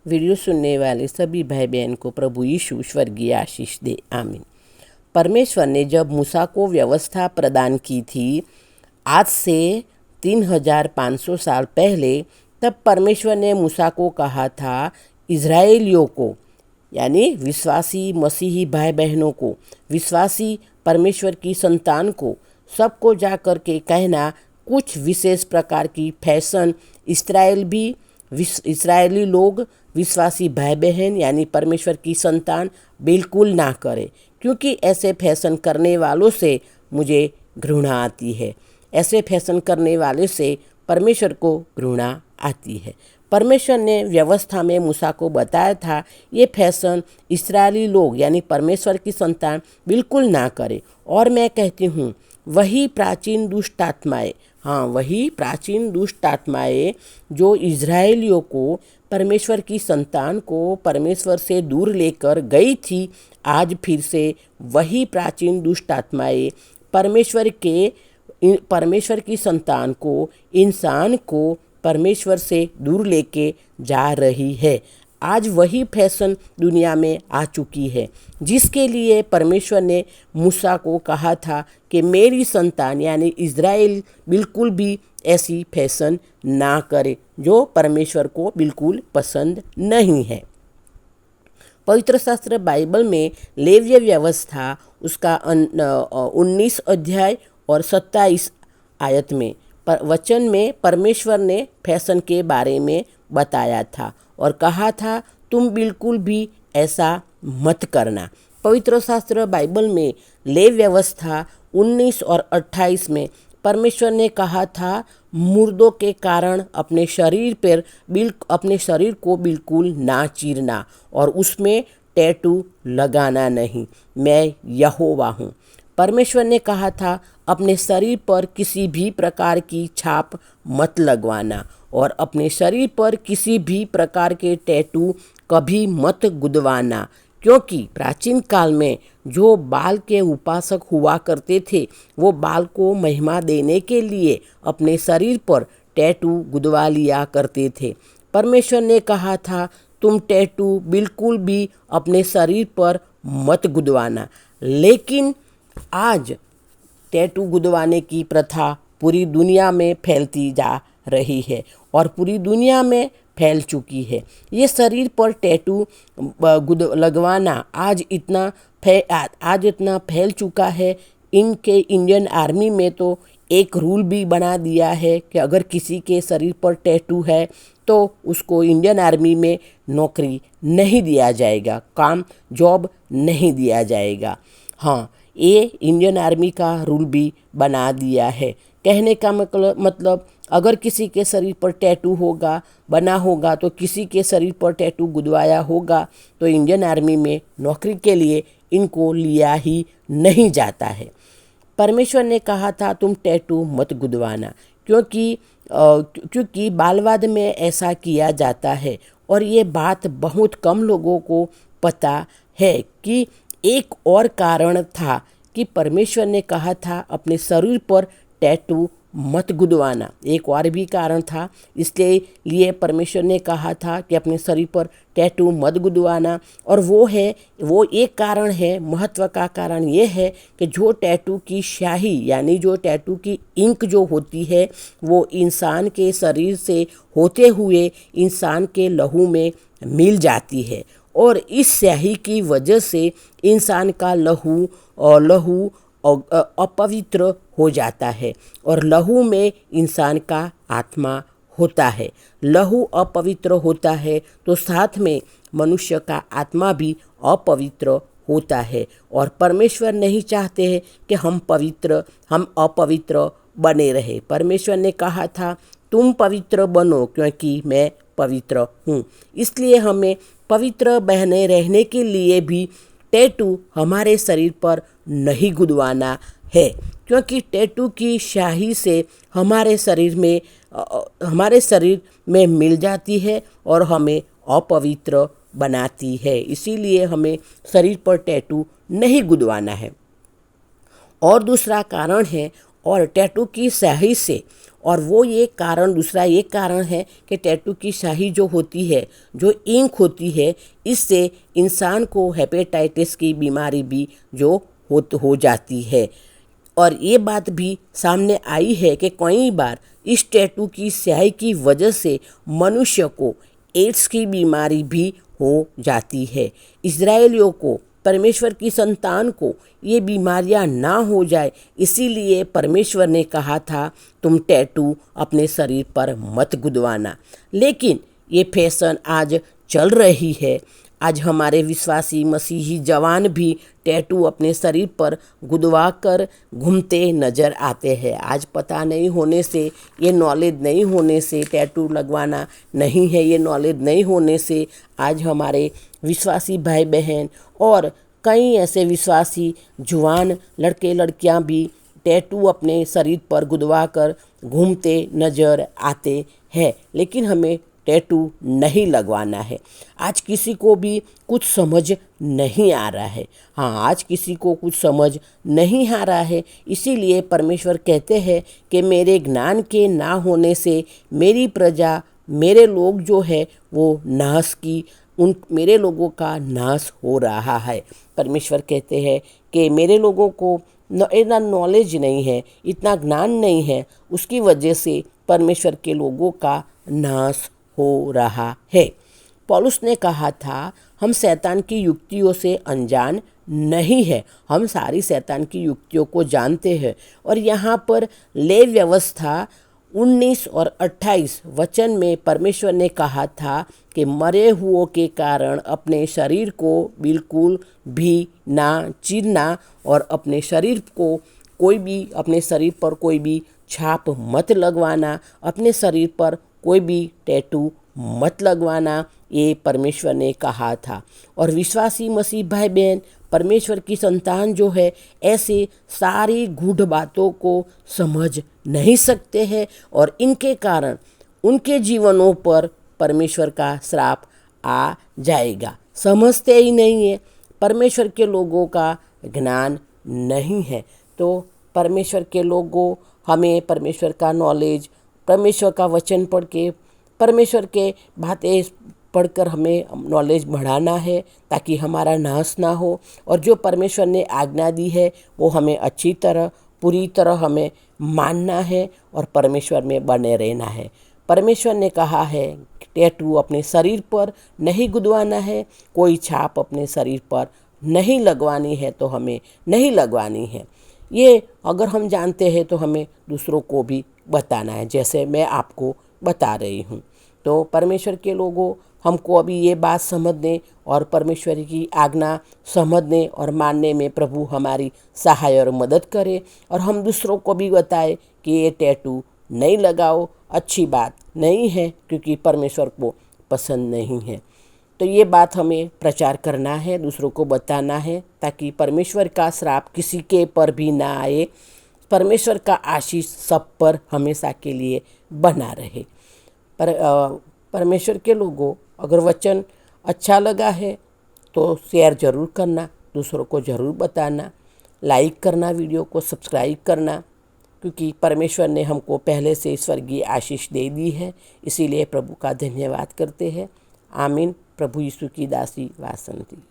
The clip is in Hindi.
वीडियो सुनने वाले सभी भाई बहन को प्रभु यीशु स्वर्गीय आशीष दे, आमीन। परमेश्वर ने जब मूसा को व्यवस्था प्रदान की थी, आज से 3500 साल पहले, तब परमेश्वर ने मूसा को कहा था, इज़राइलियों को यानी विश्वासी मसीही भाई बहनों को, विश्वासी परमेश्वर की संतान को, सबको जा कर के कहना, कुछ विशेष प्रकार की फैशन इसराइली लोग, विश्वासी भाई बहन यानी परमेश्वर की संतान बिल्कुल ना करें, क्योंकि ऐसे फैशन करने वालों से मुझे घृणा आती है। ऐसे फैशन करने वाले से परमेश्वर को घृणा आती है। परमेश्वर ने व्यवस्था में मूसा को बताया था, ये फैशन इस्राएली लोग यानी परमेश्वर की संतान बिल्कुल ना करे। और मैं कहती हूँ, वही प्राचीन दुष्ट आत्माएँ, वही प्राचीन दुष्ट आत्माएँ जो इज़राइलियों को, परमेश्वर की संतान को परमेश्वर से दूर लेकर गई थी, आज फिर से वही प्राचीन दुष्ट आत्माएँ परमेश्वर की संतान को, इंसान को परमेश्वर से दूर लेके जा रही है। आज वही फैशन दुनिया में आ चुकी है, जिसके लिए परमेश्वर ने मूसा को कहा था कि मेरी संतान यानी इज़राइल बिल्कुल भी ऐसी फैशन ना करे, जो परमेश्वर को बिल्कुल पसंद नहीं है। पवित्र शास्त्र बाइबल में लेव्य व्यवस्था उसका 19 अध्याय और 27 आयत में वचन में परमेश्वर ने फैशन के बारे में बताया था और कहा था, तुम बिल्कुल भी ऐसा मत करना। पवित्र शास्त्र बाइबल में लेव व्यवस्था 19 और 28 में परमेश्वर ने कहा था, मुर्दों के कारण अपने शरीर को बिल्कुल ना चीरना और उसमें टैटू लगाना नहीं, मैं यहोवा हूँ। परमेश्वर ने कहा था, अपने शरीर पर किसी भी प्रकार की छाप मत लगवाना और अपने शरीर पर किसी भी प्रकार के टैटू कभी मत गुदवाना, क्योंकि प्राचीन काल में जो बाल के उपासक हुआ करते थे, वो बाल को महिमा देने के लिए अपने शरीर पर टैटू गुदवा लिया करते थे। परमेश्वर ने कहा था, तुम टैटू बिल्कुल भी अपने शरीर पर मत गुदवाना। लेकिन आज टैटू गुदवाने की प्रथा पूरी दुनिया में फैलती जा रही है और पूरी दुनिया में फैल चुकी है। ये शरीर पर टैटू लगवाना आज इतना फैल चुका है। इनके इंडियन आर्मी में तो एक रूल भी बना दिया है कि अगर किसी के शरीर पर टैटू है तो उसको इंडियन आर्मी में नौकरी नहीं दिया जाएगा, जॉब नहीं दिया जाएगा। ये इंडियन आर्मी का रूल भी बना दिया है। कहने का मतलब अगर किसी के शरीर पर टैटू बना होगा तो किसी के शरीर पर टैटू गुदवाया होगा तो इंडियन आर्मी में नौकरी के लिए इनको लिया ही नहीं जाता है। परमेश्वर ने कहा था, तुम टैटू मत गुदवाना, क्योंकि बालवाद में ऐसा किया जाता है और ये बात बहुत कम लोगों को पता है कि एक और कारण था कि परमेश्वर ने कहा था अपने शरीर पर टैटू मत गुदवाना। एक और भी कारण था, इसलिए परमेश्वर ने कहा था कि अपने शरीर पर टैटू मत गुदवाना। और वो एक कारण है, महत्व का कारण ये है कि जो टैटू की स्याही यानी जो टैटू की इंक जो होती है, वो इंसान के शरीर से होते हुए इंसान के लहू में मिल जाती है और इस स्याही की वजह से इंसान का लहू अपवित्र हो जाता है और लहू में इंसान का आत्मा होता है। लहू अपवित्र होता है तो साथ में मनुष्य का आत्मा भी अपवित्र होता है और परमेश्वर नहीं चाहते हैं कि हम अपवित्र बने रहे। परमेश्वर ने कहा था, तुम पवित्र बनो क्योंकि मैं पवित्र हूँ। इसलिए हमें पवित्र बने रहने के लिए भी टैटू हमारे शरीर पर नहीं गुदवाना है, क्योंकि टैटू की स्याही से हमारे शरीर में मिल जाती है और हमें अपवित्र बनाती है। इसीलिए हमें शरीर पर टैटू नहीं गुदवाना है। और दूसरा कारण है, और टैटू की स्याही से और वो ये कारण, दूसरा ये कारण है कि टैटू की स्याही जो होती है, जो इंक होती है, इससे इंसान को हेपेटाइटिस की बीमारी भी जो हो जाती है। और ये बात भी सामने आई है कि कई बार इस टैटू की स्याही की वजह से मनुष्य को एड्स की बीमारी भी हो जाती है। इजरायलियों को, परमेश्वर की संतान को ये बीमारियां ना हो जाए, इसीलिए परमेश्वर ने कहा था तुम टैटू अपने शरीर पर मत गुदवाना। लेकिन ये फैशन आज चल रही है। आज हमारे विश्वासी मसीही जवान भी टैटू अपने शरीर पर गुदवा कर घूमते नज़र आते हैं। आज पता नहीं होने से, ये नॉलेज नहीं होने से टैटू लगवाना नहीं है, ये नॉलेज नहीं होने से आज हमारे विश्वासी भाई बहन और कई ऐसे विश्वासी जवान लड़के लड़कियां भी टैटू अपने शरीर पर गुदवा कर घूमते नज़र आते हैं। लेकिन हमें टैटू नहीं लगवाना है। आज किसी को भी कुछ समझ नहीं आ रहा है। हाँ, आज किसी को कुछ समझ नहीं आ रहा है, इसीलिए परमेश्वर कहते हैं कि मेरे ज्ञान के ना होने से मेरी प्रजा, मेरे लोग जो है वो नाश की, मेरे लोगों का नाश हो रहा है। परमेश्वर कहते हैं कि मेरे लोगों को इतना नॉलेज नहीं है, इतना ज्ञान नहीं है, उसकी वजह से परमेश्वर के लोगों का नाश हो रहा है। पौलुस ने कहा था हम शैतान की युक्तियों से अनजान नहीं है, हम सारी शैतान की युक्तियों को जानते हैं। और यहाँ पर ले व्यवस्था 19 और 28 वचन में परमेश्वर ने कहा था कि मरे हुओं के कारण अपने शरीर को बिल्कुल भी ना चीरना और अपने शरीर पर कोई भी छाप मत लगवाना, अपने शरीर पर कोई भी टैटू मत लगवाना, ये परमेश्वर ने कहा था। और विश्वासी मसीह भाई बहन, परमेश्वर की संतान जो है, ऐसे सारी गूढ़ बातों को समझ नहीं सकते हैं और इनके कारण उनके जीवनों पर परमेश्वर का श्राप आ जाएगा। समझते ही नहीं है, परमेश्वर के लोगों का ज्ञान नहीं है। तो परमेश्वर के लोगों, हमें परमेश्वर का नॉलेज, परमेश्वर का वचन पढ़ के, परमेश्वर के बातें पढ़कर हमें नॉलेज बढ़ाना है ताकि हमारा नाश ना हो। और जो परमेश्वर ने आज्ञा दी है वो हमें अच्छी तरह, पूरी तरह हमें मानना है और परमेश्वर में बने रहना है। परमेश्वर ने कहा है टैटू अपने शरीर पर नहीं गुदवाना है, कोई छाप अपने शरीर पर नहीं लगवानी है, तो हमें नहीं लगवानी है। ये अगर हम जानते हैं तो हमें दूसरों को भी बताना है, जैसे मैं आपको बता रही हूँ। तो परमेश्वर के लोगों, हमको अभी ये बात समझने और परमेश्वर की आज्ञा समझने और मानने में प्रभु हमारी सहाय और मदद करे, और हम दूसरों को भी बताए कि ये टैटू नहीं लगाओ, अच्छी बात नहीं है, क्योंकि परमेश्वर को पसंद नहीं है। तो ये बात हमें प्रचार करना है, दूसरों को बताना है, ताकि परमेश्वर का श्राप किसी के पर भी ना आए, परमेश्वर का आशीष सब पर हमेशा के लिए बना रहे। परमेश्वर के लोगों, अगर वचन अच्छा लगा है तो शेयर ज़रूर करना, दूसरों को ज़रूर बताना, लाइक करना, वीडियो को सब्सक्राइब करना, क्योंकि परमेश्वर ने हमको पहले से स्वर्गीय आशीष दे दी है, इसीलिए प्रभु का धन्यवाद करते हैं। आमीन। प्रभु यीशु की दासी वासंती।